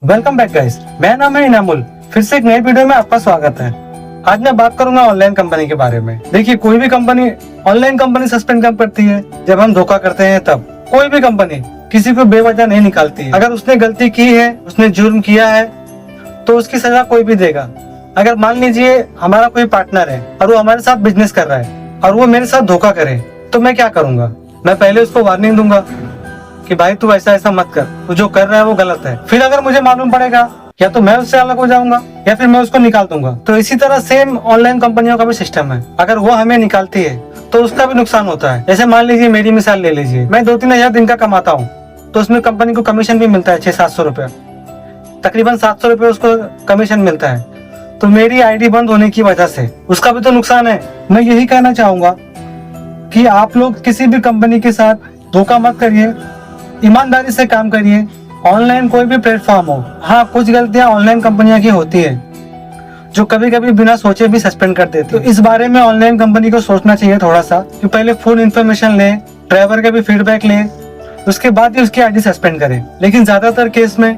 Welcome back guys, मेरा नाम है इनामुल। फिर से एक नई वीडियो में आपका स्वागत है। आज मैं बात करूंगा ऑनलाइन कंपनी के बारे में। देखिए, कोई भी कंपनी ऑनलाइन कंपनी सस्पेंड कब करती है? जब हम धोखा करते हैं तब। कोई भी कंपनी किसी को बेवजह नहीं निकालती है। अगर उसने गलती की है, उसने जुर्म किया है, तो उसकी सजा कोई भी देगा। अगर मान लीजिए हमारा कोई पार्टनर है और वो हमारे साथ बिजनेस कर रहा है और वो मेरे साथ धोखा करे, तो मैं क्या करूंगा? मैं पहले उसको वार्निंग दूंगा कि भाई तू ऐसा ऐसा मत कर, तू जो कर रहा है वो गलत है। फिर अगर मुझे मालूम पड़ेगा, या तो मैं उससे अलग हो जाऊंगा या फिर मैं उसको निकाल दूंगा। तो इसी तरह सेम ऑनलाइन कंपनियों का भी सिस्टम है। अगर वो हमें निकालती है तो उसका भी नुकसान होता है। जैसे मान लीजिए मेरी मिसाल ले लीजिए, मैं 2-3 हजार दिन का कमाता हूँ, तो उसमें कंपनी को कमीशन भी मिलता है 600-700 रुपया, तकरीबन 700 रुपये उसको कमीशन मिलता है। तो मेरी आईडी बंद होने की वजह से उसका भी तो नुकसान है। मैं यही कहना चाहूंगा कि आप लोग किसी भी कंपनी के साथ धोखा मत करिए, ईमानदारी से काम करिए। ऑनलाइन कोई भी प्लेटफॉर्म हो, हाँ कुछ गलतियां ऑनलाइन कंपनियों की होती है जो कभी कभी बिना सोचे भी सस्पेंड कर देती है। तो इस बारे में ऑनलाइन कंपनी को सोचना चाहिए थोड़ा सा कि पहले फुल इन्फॉर्मेशन ले, ड्राइवर का भी फीडबैक ले, उसके बाद ही उसकी आईडी सस्पेंड करे। लेकिन ज्यादातर केस में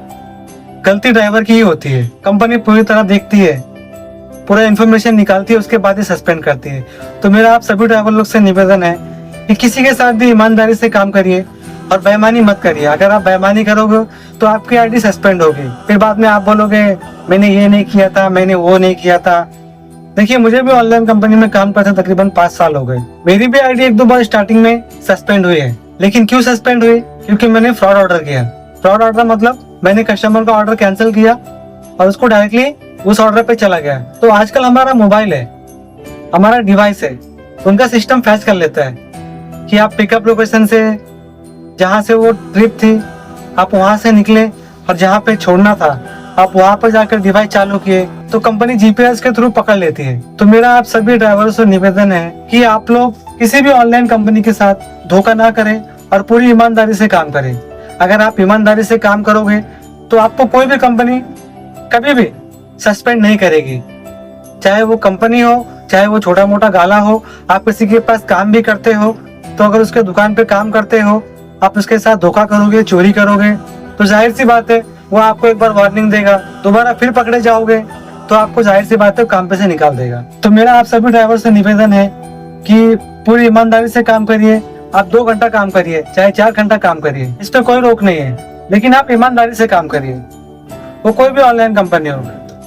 गलती ड्राइवर की ही होती है। कंपनी पूरी तरह देखती है, पूरा इन्फॉर्मेशन निकालती है, उसके बाद ही सस्पेंड करती है। तो मेरा आप सभी ड्राइवर लोग से निवेदन है कि किसी के साथ भी ईमानदारी से काम करिए और बेईमानी मत करिए। अगर आप बेईमानी करोगे तो आपकी आईडी सस्पेंड होगी। फिर बाद में आप बोलोगे मैंने ये नहीं किया था, मैंने वो नहीं किया था। देखिए, मुझे भी ऑनलाइन कंपनी में काम करते तकरीबन 5 साल हो गए। मेरी भी आईडी 1-2 बार स्टार्टिंग में सस्पेंड हुई है। लेकिन क्यों सस्पेंड हुई? क्योंकि मैंने फ्रॉड ऑर्डर किया। फ्रॉड ऑर्डर मतलब मैंने कस्टमर का ऑर्डर कैंसिल किया और उसको डायरेक्टली उस ऑर्डर पे चला गया। तो आजकल हमारा मोबाइल है, हमारा डिवाइस है, उनका सिस्टम फैच कर लेता है कि आप पिकअप लोकेशन से, जहाँ से वो ट्रिप थी, आप वहां से निकले और जहाँ पे छोड़ना था आप वहां पर जाकर डिवाइस चालू किए, तो कंपनी जीपीएस के थ्रू पकड़ लेती है। तो मेरा आप सभी ड्राइवरों से निवेदन है कि आप लोग किसी भी ऑनलाइन कंपनी के साथ धोखा ना करें और पूरी ईमानदारी से काम करें। अगर आप ईमानदारी से काम करोगे तो आपको कोई भी कंपनी कभी भी सस्पेंड नहीं करेगी। चाहे वो कंपनी हो, चाहे वो छोटा मोटा गाला हो। आप किसी के पास काम भी करते हो, तो अगर उसके दुकान पे काम करते हो, आप उसके साथ धोखा करोगे, चोरी करोगे, तो जाहिर सी बात है वो आपको एक बार वार्निंग देगा। दोबारा फिर पकड़े जाओगे तो आपको जाहिर सी बात है काम पे से निकाल देगा। तो मेरा आप सभी ड्राइवर से निवेदन है कि पूरी ईमानदारी से काम करिए। आप 2 घंटा काम करिए, चाहे 4 घंटा काम करिए, इस पर कोई रोक नहीं है, लेकिन आप ईमानदारी से काम करिए। वो कोई भी ऑनलाइन कंपनी हो।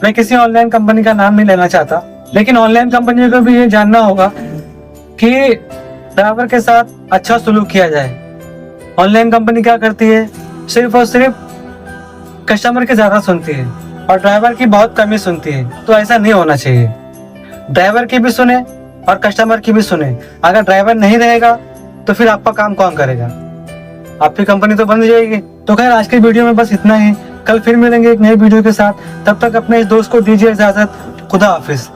मैं किसी ऑनलाइन कंपनी का नाम नहीं लेना चाहता, लेकिन ऑनलाइन कंपनियों को भी ये जानना होगा कि ड्राइवर के साथ अच्छा सलूक किया जाए। ऑनलाइन कंपनी क्या करती है? सिर्फ और सिर्फ कस्टमर की ज्यादा सुनती है और ड्राइवर की बहुत कम ही सुनती है। तो ऐसा नहीं होना चाहिए। ड्राइवर की भी सुने और कस्टमर की भी सुने। अगर ड्राइवर नहीं रहेगा तो फिर आपका काम कौन करेगा? आपकी कंपनी तो बंद हो जाएगी। तो खैर, आज की वीडियो में बस इतना ही। कल फिर मिलेंगे एक नई वीडियो के साथ। तब तक अपने इस दोस्त को दीजिए इजाजत। खुदा हाफिज।